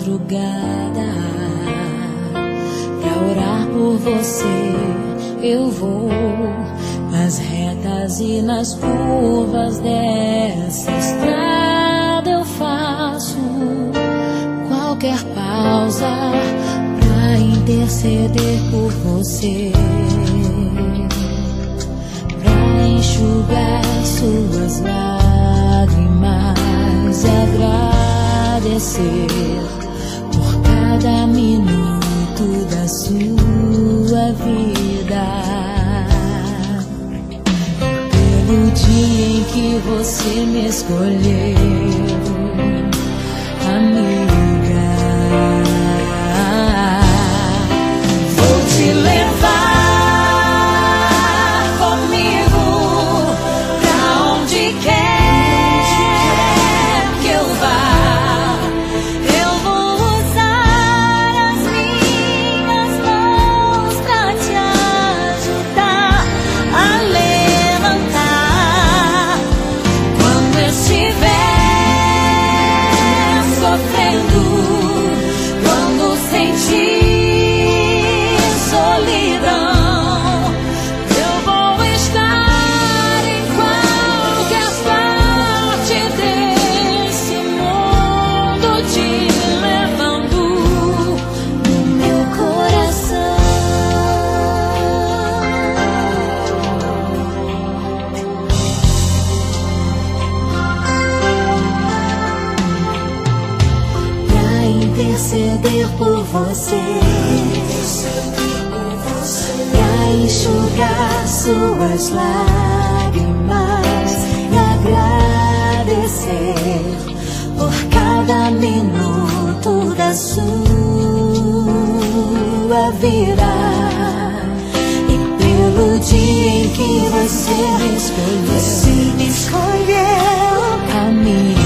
madrugada. Pra orar por você eu vou nas retas e nas curvas dessa estrada. Eu faço qualquer pausa pra interceder por você, pra enxugar suas lágrimas e agradecer por cada minuto da sua vida, pelo dia em que você me escolheu, amiga. Vou te levar comigo pra onde quer que eu vá. Eu vou usar as minhas mãos pra te ajudar a levantar quando estiver sofrendo, quando sentir solidão. Eu vou estar em qualquer parte desse mundo, te levando no meu coração. Pra interceder por você, pra enxugar suas lágrimas e agradecer por cada minuto da sua vida, e pelo dia em que você me escolheu, amiga.